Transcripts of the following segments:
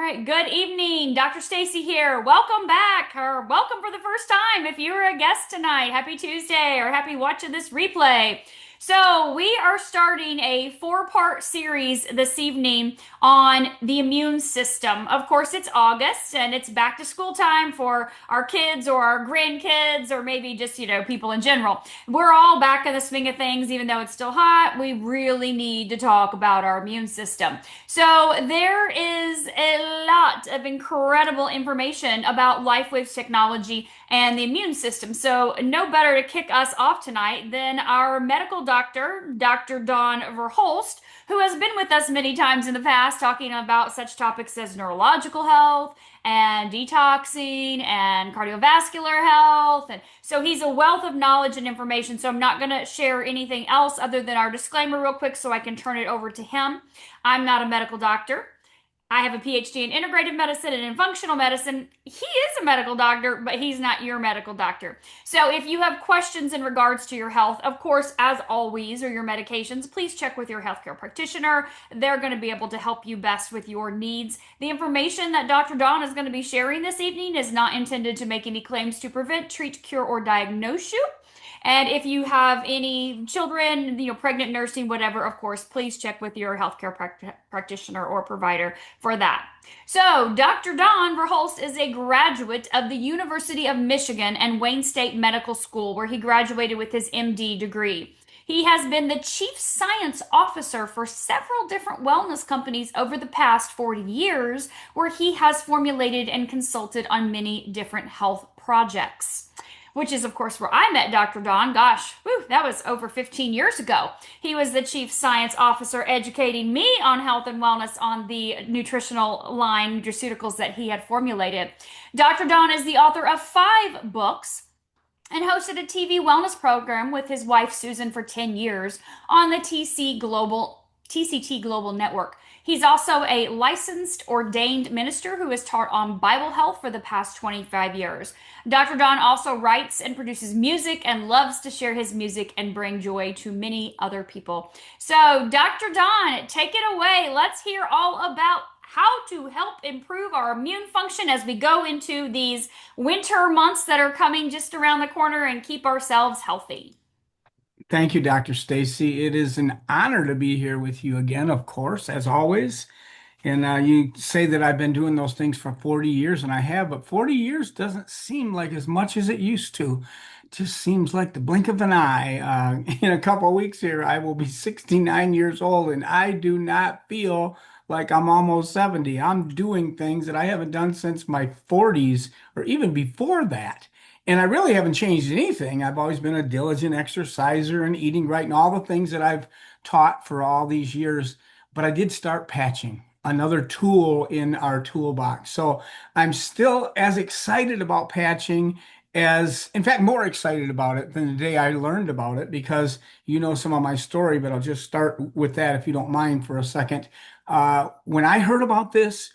right, good evening. Dr. Stacy here. Welcome back, or welcome for the first time if you were a guest tonight. Happy Tuesday, or happy watching this replay. So, we are starting a four-part series this evening on the immune system. Of course, it's August and it's back to school time for our kids or our grandkids or maybe just, people in general. We're all back in the swing of things, even though it's still hot. We really need to talk about our immune system. So there is a lot of incredible information about LifeWave's technology and the immune system. So no better to kick us off tonight than our medical doctor, Dr. Dawn VerHulst, who has been with us many times in the past talking about such topics as neurological health and detoxing and cardiovascular health. And so he's a wealth of knowledge and information. So I'm not going to share anything else other than our disclaimer real quick so I can turn it over to him. I'm not a medical doctor. I have a PhD in integrative medicine and in functional medicine. He is a medical doctor, but he's not your medical doctor. So if you have questions in regards to your health, of course, as always, or your medications, please check with your healthcare practitioner. They're going to be able to help you best with your needs. The information that Dr. Dawn is going to be sharing this evening is not intended to make any claims to prevent, treat, cure, or diagnose you. And if you have any children, pregnant, nursing, whatever, of course, please check with your healthcare practitioner or provider for that. So, Dr. Don Verhulst is a graduate of the University of Michigan and Wayne State Medical School, where he graduated with his MD degree. He has been the chief science officer for several different wellness companies over the past 40 years, where he has formulated and consulted on many different health projects. Which is, of course, where I met Dr. Don. Gosh, whew, that was over 15 years ago. He was the chief science officer educating me on health and wellness on the nutritional line, nutraceuticals that he had formulated. Dr. Don is the author of 5 books and hosted a TV wellness program with his wife Susan for 10 years on the TCT Global Network. He's also a licensed ordained minister who has taught on Bible health for the past 25 years. Dr. Don also writes and produces music and loves to share his music and bring joy to many other people. So, Dr. Don, take it away. Let's hear all about how to help improve our immune function as we go into these winter months that are coming just around the corner and keep ourselves healthy. Thank you, Dr. Stacy. It is an honor to be here with you again, of course, as always. And you say that I've been doing those things for 40 years, and I have, but 40 years doesn't seem like as much as it used to. It just seems like the blink of an eye. In a couple of weeks here, I will be 69 years old, and I do not feel like I'm almost 70. I'm doing things that I haven't done since my 40s or even before that. And I really haven't changed anything. I've always been a diligent exerciser and eating right and all the things that I've taught for all these years. But I did start patching, another tool in our toolbox. So I'm still as excited about patching as, in fact, more excited about it than the day I learned about it because you know some of my story, but I'll just start with that if you don't mind for a second. When I heard about this,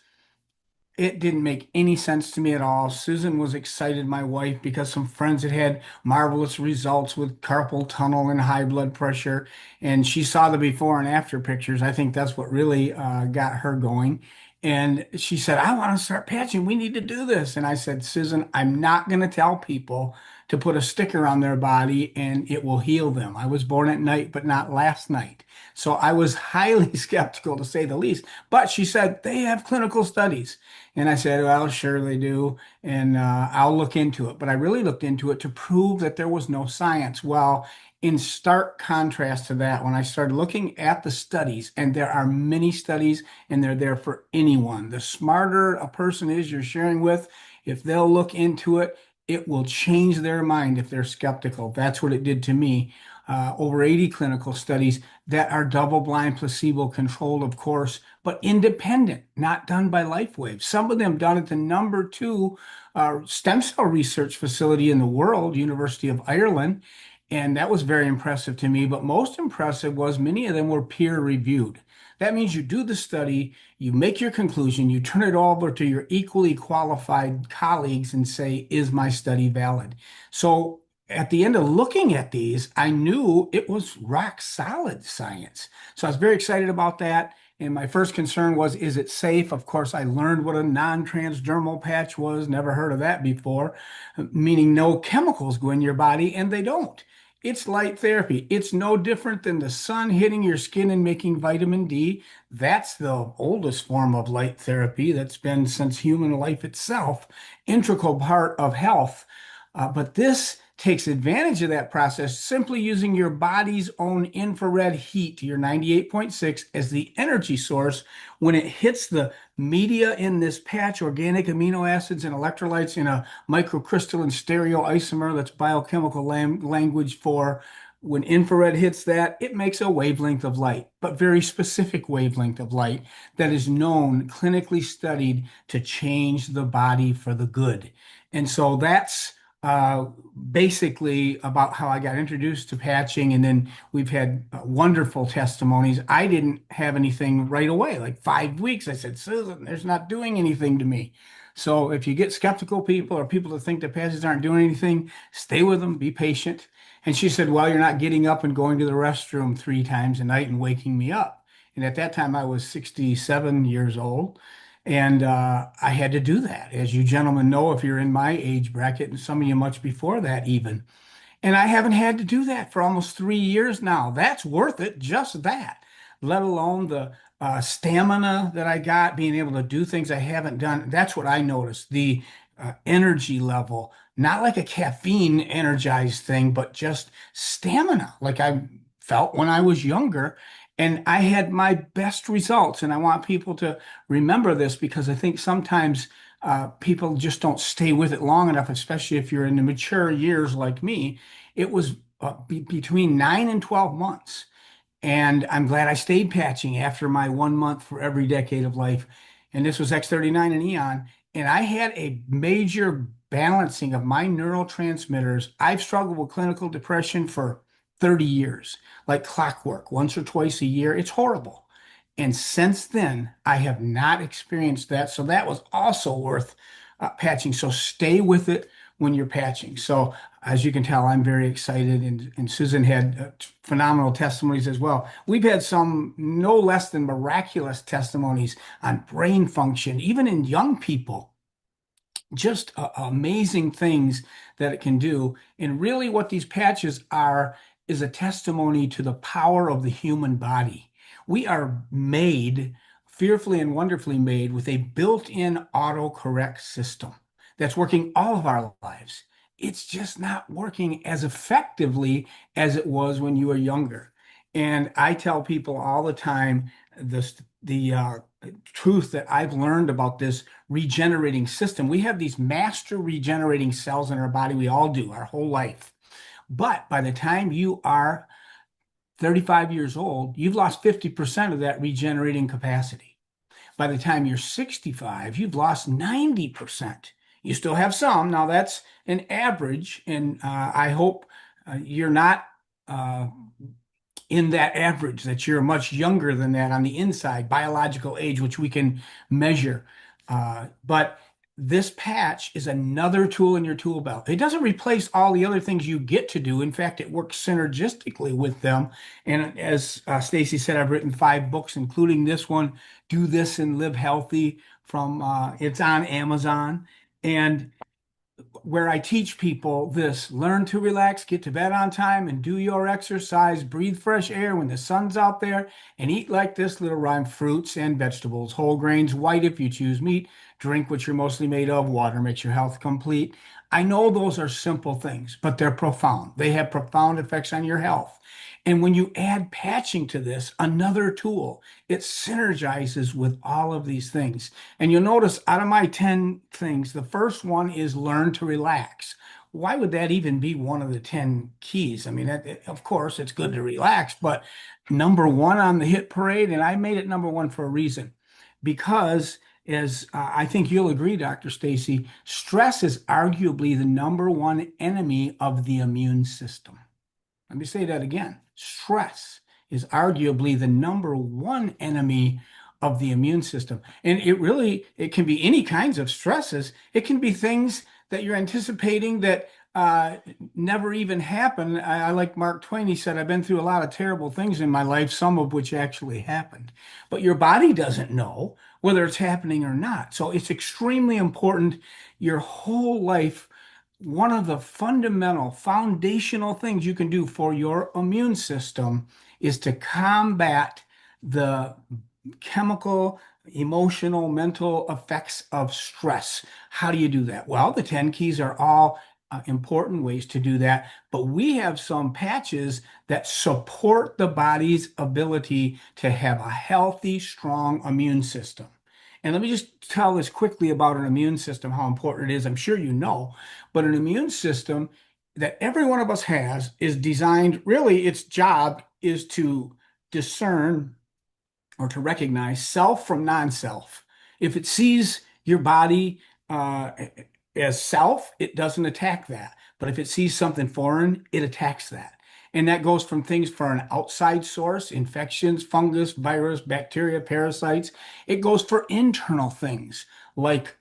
it didn't make any sense to me at all. Susan was excited, my wife, because some friends had marvelous results with carpal tunnel and high blood pressure. And she saw the before and after pictures. I think that's what really got her going. And she said, I want to start patching. We need to do this. And I said, Susan, I'm not going to tell people to put a sticker on their body and it will heal them. I was born at night, but not last night. So I was highly skeptical to say the least. But she said, they have clinical studies. And I said, well, sure they do. And I'll look into it. But I really looked into it to prove that there was no science. Well, in stark contrast to that, when I started looking at the studies, and there are many studies and they're there for anyone. The smarter a person is you're sharing with, if they'll look into it, it will change their mind if they're skeptical. That's what it did to me. Over 80 clinical studies that are double-blind, placebo-controlled, of course, but independent, not done by LifeWave. Some of them done at the #2 stem cell research facility in the world, University of Ireland, and that was very impressive to me. But most impressive was many of them were peer-reviewed. That means you do the study, you make your conclusion, you turn it over to your equally qualified colleagues and say, is my study valid? So at the end of looking at these, I knew it was rock solid science. So I was very excited about that. And my first concern was, is it safe? Of course, I learned what a non-transdermal patch was, never heard of that before, meaning no chemicals go in your body, and they don't. It's light therapy. It's no different than the sun hitting your skin and making vitamin D. That's the oldest form of light therapy that's been since human life itself, integral part of health. But this takes advantage of that process simply using your body's own infrared heat, your 98.6, as the energy source. When it hits the media in this patch, organic amino acids and electrolytes in a microcrystalline stereoisomer, that's biochemical language for when infrared hits that, it makes a wavelength of light, but very specific wavelength of light that is known, clinically studied to change the body for the good. And so that's uh, basically about how I got introduced to patching. And then we've had wonderful testimonies. I didn't have anything right away, like 5 weeks. I said, Susan, there's not doing anything to me. So if you get skeptical people or people that think the patches aren't doing anything, stay with them, be patient. And she said, well, you're not getting up and going to the restroom 3 times a night and waking me up. And at that time, I was 67 years old. And I had to do that. As you gentlemen know, if you're in my age bracket, and some of you much before that even. And I haven't had to do that for almost 3 years now. That's worth it, just that, let alone the stamina that I got, being able to do things I haven't done. That's what I noticed. The energy level, not like a caffeine energized thing, but just stamina, like I felt when I was younger. And I had my best results. And I want people to remember this because I think sometimes people just don't stay with it long enough, especially if you're in the mature years like me. It was between 9 and 12 months. And I'm glad I stayed patching after my 1 month for every decade of life. And this was X39 and Eon. And I had a major balancing of my neurotransmitters. I've struggled with clinical depression for 30 years, like clockwork, once or twice a year. It's horrible. And since then, I have not experienced that. So that was also worth patching. So stay with it when you're patching. So as you can tell, I'm very excited. And Susan had phenomenal testimonies as well. We've had some no less than miraculous testimonies on brain function, even in young people, just amazing things that it can do. And really, what these patches are is a testimony to the power of the human body. We are made, fearfully and wonderfully made, with a built-in autocorrect system that's working all of our lives. It's just not working as effectively as it was when you were younger. And I tell people all the time the truth that I've learned about this regenerating system. We have these master regenerating cells in our body. We all do our whole life. But by the time you are 35 years old, you've lost 50% of that regenerating capacity. By the time you're 65, you've lost 90%. You still have some. Now that's an average, and I hope you're not in that average, that you're much younger than that on the inside, biological age, which we can measure. But this patch is another tool in your tool belt. It doesn't replace all the other things you get to do. In fact, it works synergistically with them. And as Stacy said, I've written 5 books, including this one, Do This and Live Healthy, from it's on Amazon. And where I teach people this: learn to relax, get to bed on time, and do your exercise, breathe fresh air when the sun's out there, and eat like this little rhyme: fruits and vegetables, whole grains, white if you choose meat, drink what you're mostly made of, water makes your health complete. I know those are simple things, but they're profound. They have profound effects on your health. And when you add patching to this, another tool, it synergizes with all of these things. And you'll notice out of my 10 things, the first one is learn to relax. Why would that even be one of the 10 keys? I mean, of course, it's good to relax, but number one on the hit parade, and I made it number one for a reason, because as I think you'll agree, Dr. Stacy, stress is arguably the number one enemy of the immune system. Let me say that again. Stress is arguably the number one enemy of the immune system. And it can be any kinds of stresses. It can be things that you're anticipating that uh, never even happen. I like Mark Twain. He said, I've been through a lot of terrible things in my life, some of which actually happened. But your body doesn't know whether it's happening or not. So it's extremely important your whole life. One of the fundamental, foundational things you can do for your immune system is to combat the chemical, emotional, mental effects of stress. How do you do that? Well, the 10 keys are all important ways to do that, but we have some patches that support the body's ability to have a healthy, strong immune system. And let me just tell this quickly about an immune system, how important it is. I'm sure you know, but an immune system that every one of us has is designed, really, its job is to discern or to recognize self from non-self. If it sees your body uh, as self, it doesn't attack that. But if it sees something foreign, it attacks that. And that goes from things for an outside source, infections, fungus, virus, bacteria, parasites. It goes for internal things like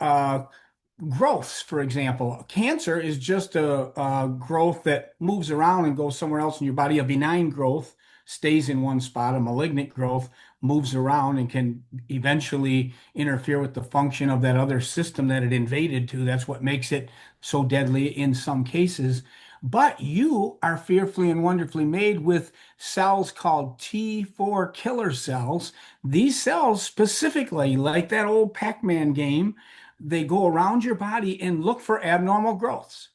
growths, for example. Cancer is just a growth that moves around and goes somewhere else in your body. A benign growth stays in one spot. A malignant growth moves around and can eventually interfere with the function of that other system that it invaded to. That's what makes it so deadly in some cases. But you are fearfully and wonderfully made with cells called T4 killer cells. These cells specifically, like that old Pac-Man game, they go around your body and look for abnormal growths,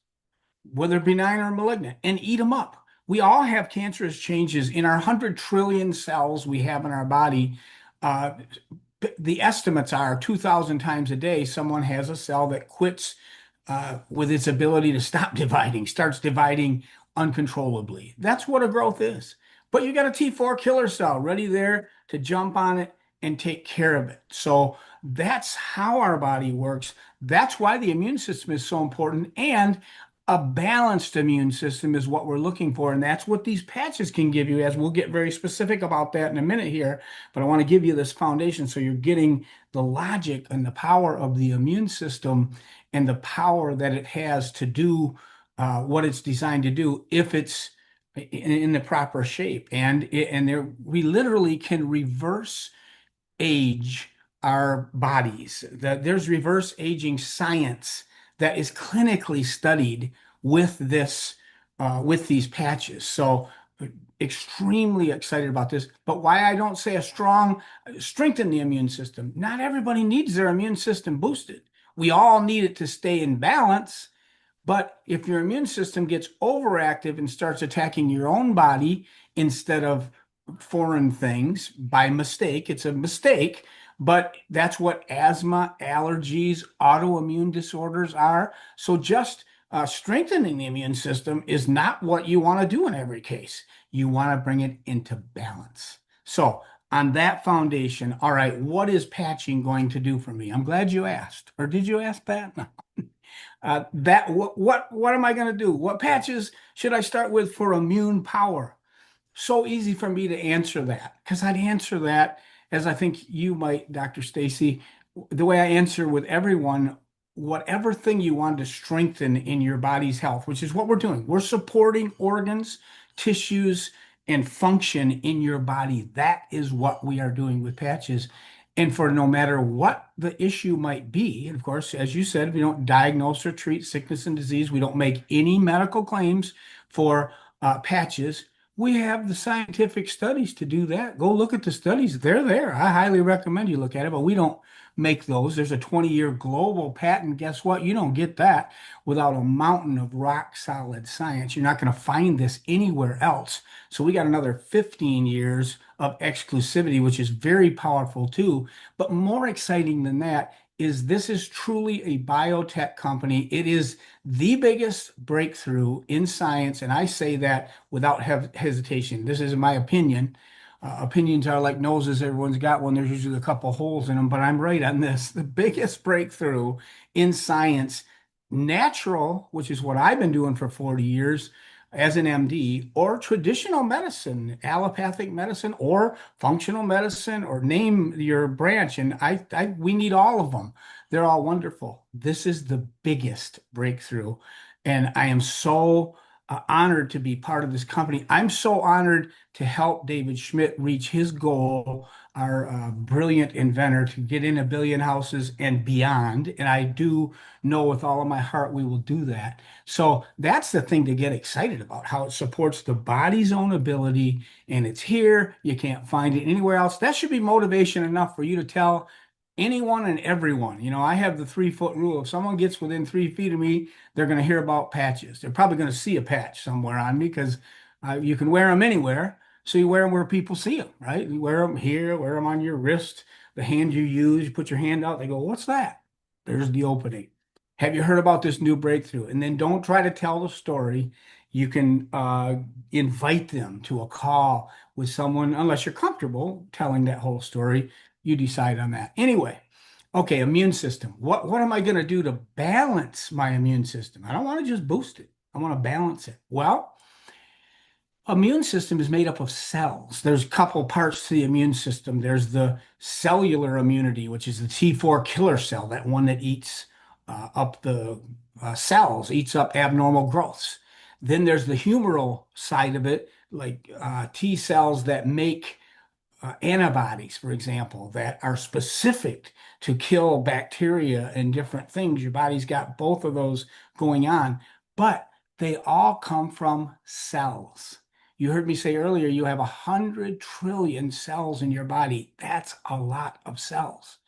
whether benign or malignant, and eat them up. We all have cancerous changes in our 100 trillion cells we have in our body. Uh, the estimates are 2,000 times a day, someone has a cell that quits with its ability to stop dividing, starts dividing uncontrollably. That's what a growth is. But you got a T4 killer cell ready there to jump on it and take care of it. So that's how our body works. That's why the immune system is so important. And a balanced immune system is what we're looking for. And that's what these patches can give you, as we'll get very specific about that in a minute here. But I want to give you this foundation so you're getting the logic and the power of the immune system and the power that it has to do what it's designed to do if it's in the proper shape. We literally can reverse age our bodies. There's reverse aging science that is clinically studied with with these patches. So extremely excited about this. But why I don't say a strong strengthen the immune system. Not everybody needs their immune system boosted. We all need it to stay in balance. But if your immune system gets overactive and starts attacking your own body instead of foreign things by mistake, it's a mistake, but that's what asthma, allergies, autoimmune disorders are. So just strengthening the immune system is not what you want to do in every case. You want to bring it into balance. So on that foundation, all right, what is patching going to do for me? I'm glad you asked. Or did you ask that? No. What am I going to do? What patches should I start with for immune power? So easy for me to answer that because I'd answer that as I think you might, Dr. Stacy, the way I answer with everyone, whatever thing you want to strengthen in your body's health, which is what we're doing. We're supporting organs, tissues, and function in your body. That is what we are doing with patches. And for no matter what the issue might be, and of course, as you said, we don't diagnose or treat sickness and disease. We don't make any medical claims for patches. We have the scientific studies to do that. Go look at the studies. They're there. I highly recommend you look at it, but we don't make those. There's a 20-year global patent. Guess what? You don't get that without a mountain of rock solid science. You're not going to find this anywhere else. So we got another 15 years of exclusivity, which is very powerful too. But more exciting than that is this is truly a biotech company. It is the biggest breakthrough in science, and I say that without hesitation. This is my opinion. Opinions are like noses. Everyone's got one. There's usually a couple holes in them, but I'm right on this. The biggest breakthrough in science, natural, which is what I've been doing for 40 years as an MD, or traditional medicine, allopathic medicine, or functional medicine, or name your branch. And we need all of them. They're all wonderful. This is the biggest breakthrough. And I am so honored to be part of this company. I'm so honored to help David Schmidt reach his goal, our brilliant inventor, to get in 1 billion houses and beyond. And I do know with all of my heart we will do that. So that's the thing to get excited about, how it supports the body's own ability, and it's here. You can't find it anywhere else. That should be motivation enough for you to tell anyone and everyone. I have the 3 foot rule. If someone gets within 3 feet of me, they're going to hear about patches. They're probably going to see a patch somewhere on me because you can wear them anywhere. So you wear them where people see them, right? You wear them here, wear them on your wrist, the hand you use. You put your hand out, they go, "What's that?" There's the opening. Have you heard about this new breakthrough? And then don't try to tell the story. You can invite them to a call with someone, unless you're comfortable telling that whole story. You decide on that. Anyway, okay, immune system. What am I going to do to balance my immune system? I don't want to just boost it. I want to balance it. Well, immune system is made up of cells. There's a couple parts to the immune system. There's the cellular immunity, which is the T4 killer cell, that one that eats up the cells, eats up abnormal growths. Then there's the humoral side of it, like T cells that make antibodies, for example, that are specific to kill bacteria and different things. Your body's got both of those going on, but they all come from cells. You heard me say earlier, you have 100 trillion cells in your body. That's a lot of cells.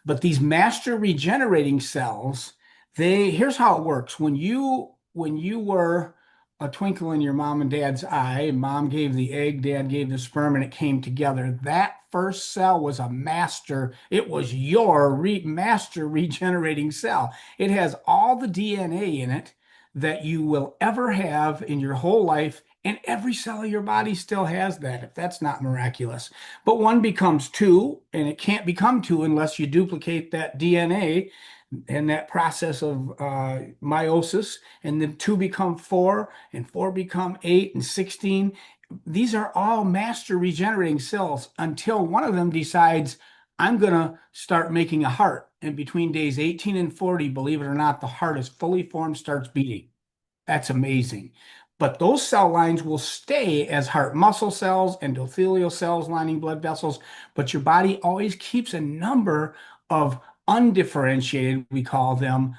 But these master regenerating cells, here's how it works. When you were a twinkle in your mom and dad's eye, mom gave the egg, dad gave the sperm, and it came together. That first cell was a master. It was your master regenerating cell. It has all the DNA in it that you will ever have in your whole life, and every cell of your body still has that, if that's not miraculous. But one becomes two, and it can't become two unless you duplicate that DNA and that process of meiosis, and then two become four, and four become eight and 16. These are all master regenerating cells until one of them decides, I'm going to start making a heart. And between days 18 and 40, believe it or not, the heart is fully formed, starts beating. That's amazing. But those cell lines will stay as heart muscle cells, endothelial cells lining blood vessels, but your body always keeps a number of undifferentiated, we call them,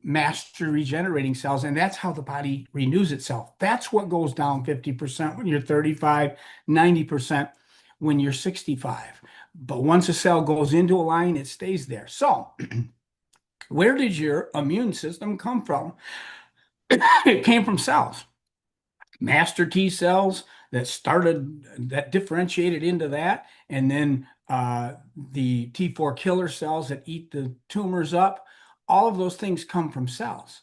master regenerating cells, and that's how the body renews itself. That's what goes down 50% when you're 35, 90% when you're 65. But once a cell goes into a line, it stays there. So, where did your immune system come from? It came from cells, master T cells that differentiated into that, and then the T4 killer cells that eat the tumors up. All of those things come from cells,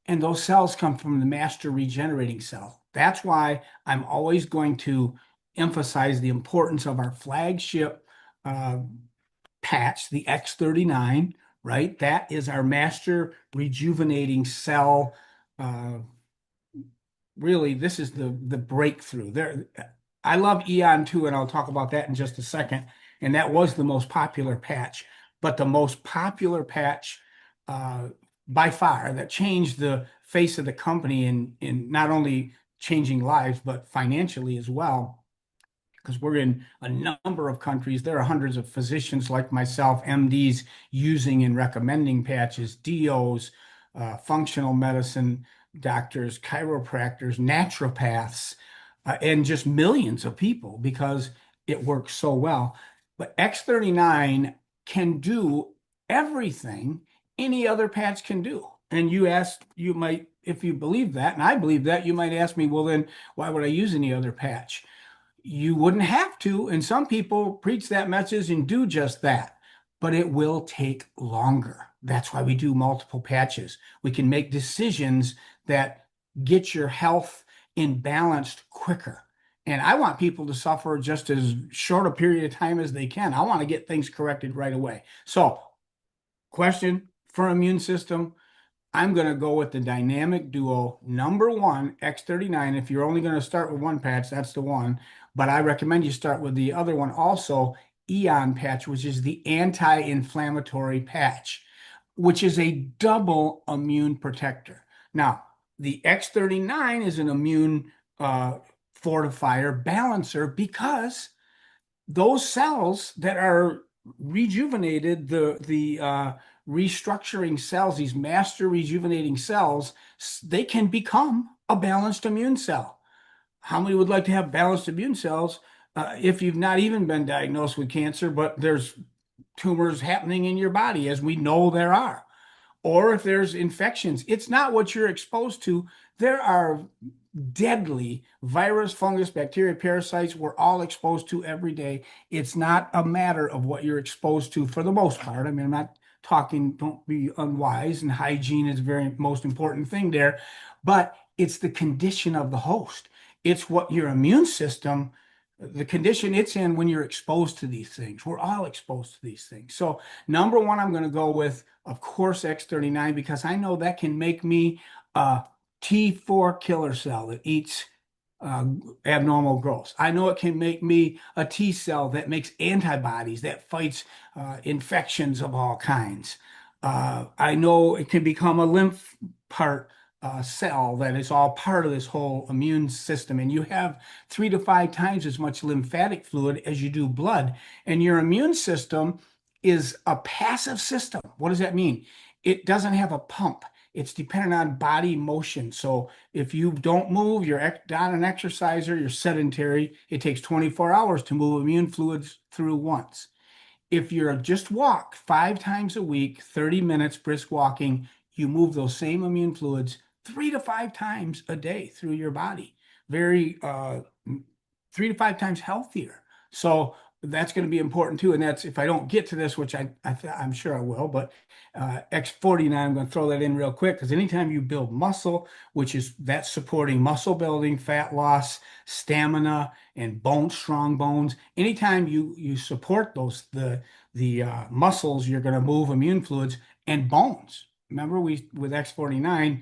and those cells come from the master regenerating cell. That's why I'm always going to emphasize the importance of our flagship uh, patch, the X39, right? That is our master rejuvenating cell. Really, this is the breakthrough. I love Eon too, and I'll talk about that in just a second. And that was the most popular patch, but the most popular patch uh, by far that changed the face of the company in not only changing lives, but financially as well, because we're in a number of countries. There are hundreds of physicians like myself, MDs, using and recommending patches, DOs, functional medicine doctors, chiropractors, naturopaths, and just millions of people because it works so well. But X39 can do everything any other patch can do. And you might, if you believe that, and I believe that, you might ask me, well, then why would I use any other patch? You wouldn't have to, and some people preach that message and do just that, but it will take longer. That's why we do multiple patches. We can make decisions that get your health in balanced quicker. And I want people to suffer just as short a period of time as they can. I want to get things corrected right away. So, question for immune system, I'm going to go with the dynamic duo number one, X39. If you're only going to start with one patch, that's the one. But I recommend you start with the other one also, Eon patch, which is the anti-inflammatory patch, which is a double immune protector. Now, The X39 is an immune uh, fortifier, balancer, because those cells that are rejuvenated, the restructuring cells, these master rejuvenating cells, they can become a balanced immune cell. How many would like to have balanced immune cells if you've not even been diagnosed with cancer, but there's tumors happening in your body, as we know there are? Or if there's infections, it's not what you're exposed to. There are deadly virus, fungus, bacteria, parasites we're all exposed to every day. It's not a matter of what you're exposed to for the most part. I mean, I'm not talking, don't be unwise, and hygiene is the very most important thing there, but it's the condition of the host. It's what your immune system, the condition it's in when you're exposed to these things. We're all exposed to these things. So, number one, I'm going to go with, of course, X39, because I know that can make me a T4 killer cell that eats uh, abnormal growths. I know it can make me a T cell that makes antibodies that fights infections of all kinds. I know it can become a lymph part cell that is all part of this whole immune system. And you have 3 to 5 times as much lymphatic fluid as you do blood. And your immune system is a passive system. What does that mean? It doesn't have a pump. It's dependent on body motion. So if you don't move, you're not an exerciser, you're sedentary, it takes 24 hours to move immune fluids through once. If you're just walk 5 times a week, 30 minutes brisk walking, you move those same immune fluids 3 to 5 times a day through your body. Very 3 to 5 times healthier. So that's going to be important too. And that's, if I don't get to this, which I'm sure I will, but X49, I'm going to throw that in real quick, because anytime you build muscle, which is that's supporting muscle building, fat loss, stamina, and strong bones, anytime you support those, the muscles, you're going to move immune fluids and bones. Remember, we with X49,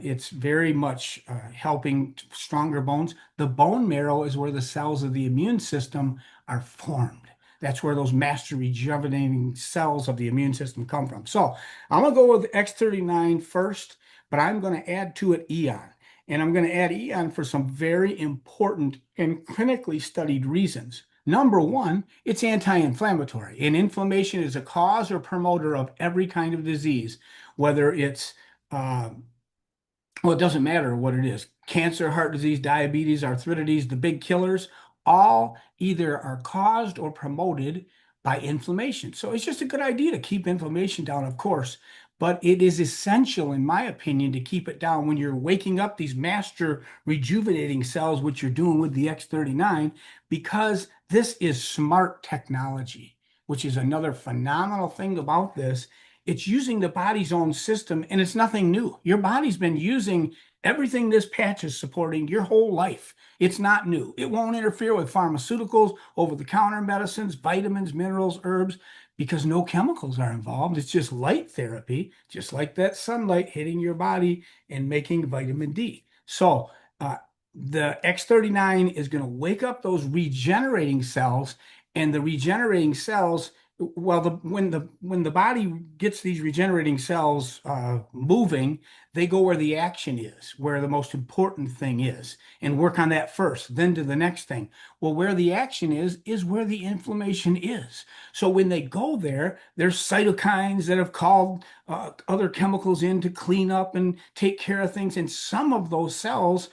it's very much helping stronger bones. The bone marrow is where the cells of the immune system are formed. That's where those master rejuvenating cells of the immune system come from. So I'm going to go with X39 first, but I'm going to add to it Eon. And I'm going to add Eon for some very important and clinically studied reasons. Number one, it's anti-inflammatory, and inflammation is a cause or promoter of every kind of disease, whether it's uh, well, it doesn't matter what it is. Cancer, heart disease, diabetes, arthritis, the big killers, all either are caused or promoted by inflammation. So it's just a good idea to keep inflammation down, of course, but it is essential, in my opinion, to keep it down when you're waking up these master rejuvenating cells, which you're doing with the X39, because this is smart technology, which is another phenomenal thing about this. It's using the body's own system, and it's nothing new. Your body's been using everything this patch is supporting your whole life. It's not new. It won't interfere with pharmaceuticals, over-the-counter medicines, vitamins, minerals, herbs, because no chemicals are involved. It's just light therapy, just like that sunlight hitting your body and making vitamin D. So the X39 is going to wake up those regenerating cells, and the regenerating cells, well, when the body gets these regenerating cells moving, they go where the action is, where the most important thing is, and work on that first, then to the next thing. Well, where the action is where the inflammation is. So when they go there, there's cytokines that have called other chemicals in to clean up and take care of things, and some of those cells,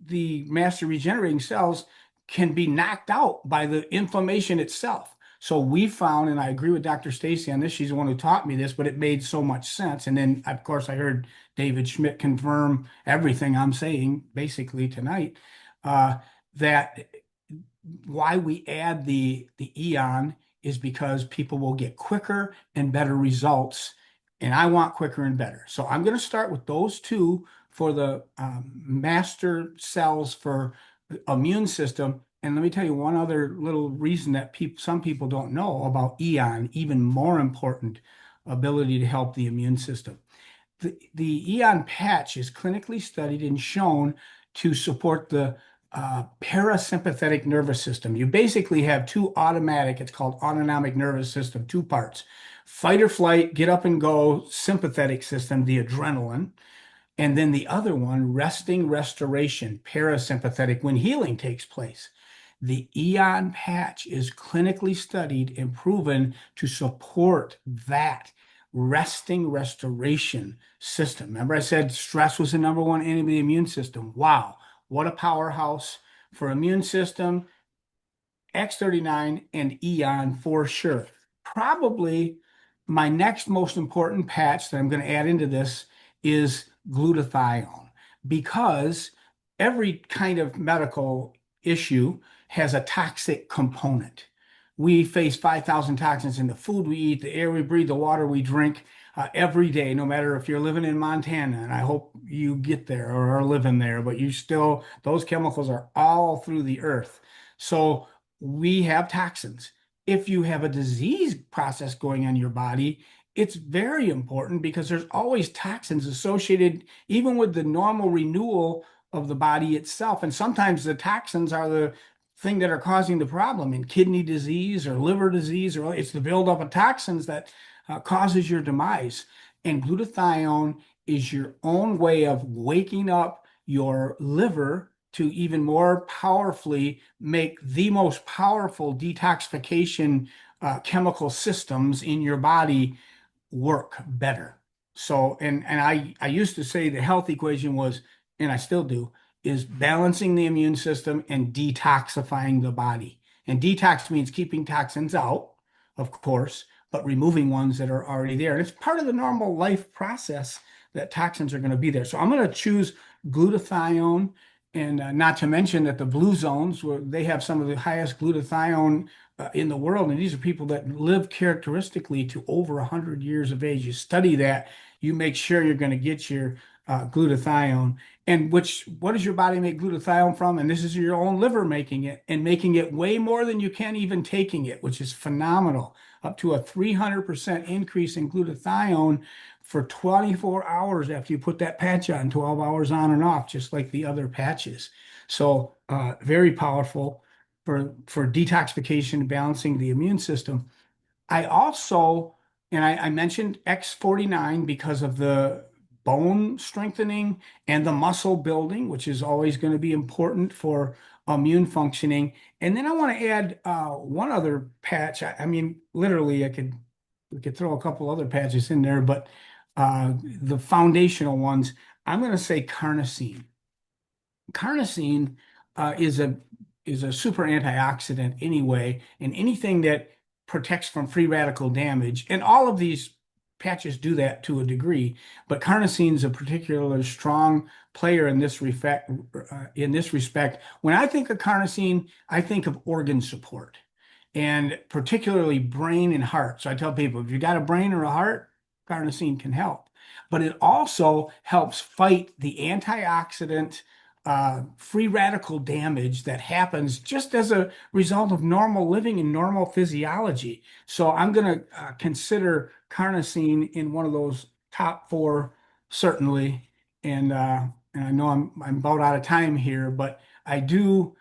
the master regenerating cells, can be knocked out by the inflammation itself. So we found, and I agree with Dr. Stacy on this, she's the one who taught me this, but it made so much sense. And then, of course, I heard David Schmidt confirm everything I'm saying basically tonight, uh, that why we add the Eon is because people will get quicker and better results. And I want quicker and better. So I'm going to start with those two for the master cells for the immune system. And let me tell you one other little reason that some people don't know about Eon, even more important ability to help the immune system. The Eon patch is clinically studied and shown to support the parasympathetic nervous system. You basically have two automatic, it's called autonomic nervous system, two parts: fight or flight, get up and go, sympathetic system, the adrenaline, And then the other one, resting restoration, parasympathetic, when healing takes place. The Eon patch is clinically studied and proven to support that resting restoration system. Remember, I said stress was the number one enemy of the immune system. Wow, what a powerhouse for immune system. X39 and Eon for sure. Probably my next most important patch that I'm going to add into this is glutathione because every kind of medical issue has a toxic component. We face 5,000 toxins in the food we eat, the air we breathe, the water we drink every day, no matter if you're living in Montana, and I hope you get there or are living there, but you still, those chemicals are all through the earth. So we have toxins. If you have a disease process going on in your body, it's very important because there's always toxins associated, even with the normal renewal of the body itself. And sometimes the toxins are the thing that are causing the problem in kidney disease or liver disease, or it's the buildup of toxins that causes your demise. And glutathione is your own way of waking up your liver to even more powerfully make the most powerful detoxification chemical systems in your body work better. So, and I used to say the health equation was, and I still do, is balancing the immune system and detoxifying the body. And detox means keeping toxins out, of course, but removing ones that are already there. And it's part of the normal life process that toxins are going to be there. So I'm going to choose glutathione, and not to mention that the blue zones, where they have some of the highest glutathione in the world, and these are people that live characteristically to over 100 years of age. You study that, you make sure you're going to get your glutathione. And what does your body make glutathione from? And this is your own liver making it, and making it way more than you can even taking it, which is phenomenal. Up to a 300% increase in glutathione for 24 hours after you put that patch on, 12 hours on and off, just like the other patches. So very powerful for detoxification, balancing the immune system. I also, and I mentioned X49 because of the bone strengthening and the muscle building, which is always going to be important for immune functioning. And then I want to add one other patch. I mean, literally, we could throw a couple other patches in there, but the foundational ones, I'm going to say carnosine. Carnosine is a super antioxidant anyway, and anything that protects from free radical damage, and all of these patches do that to a degree, but carnosine is a particularly strong player in this respect. When I think of carnosine, I think of organ support, and particularly brain and heart. So I tell people, if you got a brain or a heart, carnosine can help. But it also helps fight the antioxidant free radical damage that happens just as a result of normal living and normal physiology. So I'm going to consider carnosine in one of those top four, certainly. And I know I'm about out of time here, but I do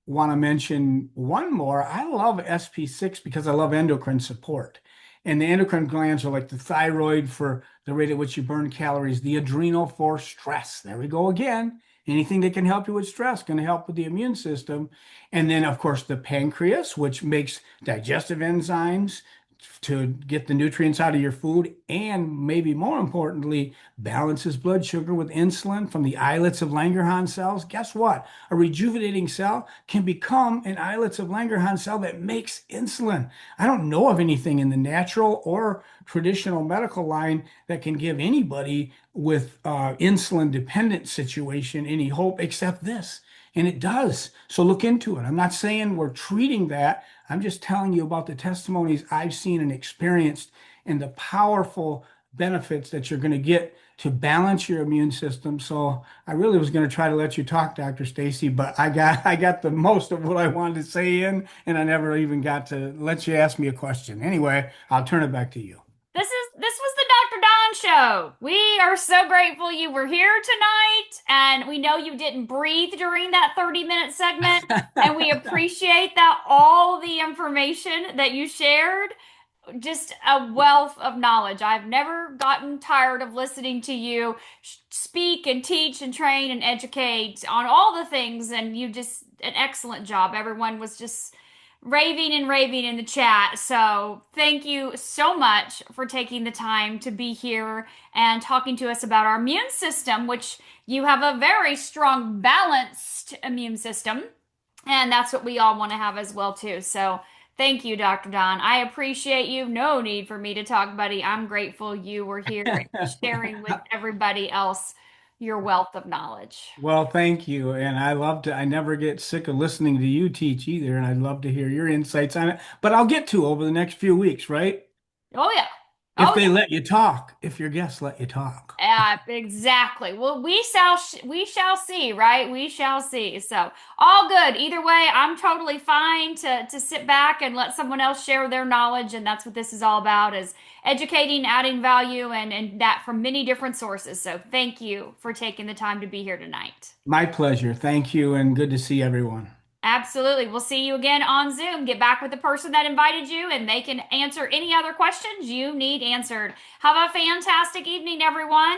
want to mention one more. I love SP6 because I love endocrine support. And the endocrine glands are like the thyroid for the rate at which you burn calories, the adrenal for stress. There we go again. Anything that can help you with stress can help with the immune system. And then, of course, the pancreas, which makes digestive enzymes to get the nutrients out of your food, and maybe more importantly, balances blood sugar with insulin from the islets of Langerhans cells. Guess what? A rejuvenating cell can become an islets of Langerhans cell that makes insulin. I don't know of anything in the natural or traditional medical line that can give anybody with insulin dependent situation any hope except this. And it does. So look into it. I'm not saying we're treating that. I'm just telling you about the testimonies I've seen and experienced and the powerful benefits that you're going to get to balance your immune system. So I really was going to try to let you talk, Dr. Stacy, but I got the most of what I wanted to say in, and I never even got to let you ask me a question. Anyway, I'll turn it back to you. This was the Dr. Don show. We are so grateful you were here tonight, and we know you didn't breathe during that 30-minute segment, and we appreciate that all the information that you shared. just a wealth of knowledge. I've never gotten tired of listening to you speak and teach and train and educate on all the things, and you just an excellent job. Everyone was just raving and raving in the chat. So, thank you so much for taking the time to be here and talking to us about our immune system, which you have a very strong, balanced immune system. And that's what we all want to have as well, too. So, thank you, Dr. Don. I appreciate you. No need for me to talk, buddy. I'm grateful you were here sharing with everybody else your wealth of knowledge. Well, thank you. And I never get sick of listening to you teach either. And I'd love to hear your insights on it. But I'll get to over the next few weeks, right? Oh, yeah. If Oh, they let you talk, if your guests let you talk. exactly. Well, we shall see, right? We shall see. So, all good. Either way, I'm totally fine to sit back and let someone else share their knowledge, and that's what this is all about is educating, adding value and that from many different sources. So, thank you for taking the time to be here tonight. My pleasure. Thank you. And good to see everyone. Absolutely. We'll see you again on Zoom. Get back with the person that invited you and they can answer any other questions you need answered. Have a fantastic evening, everyone.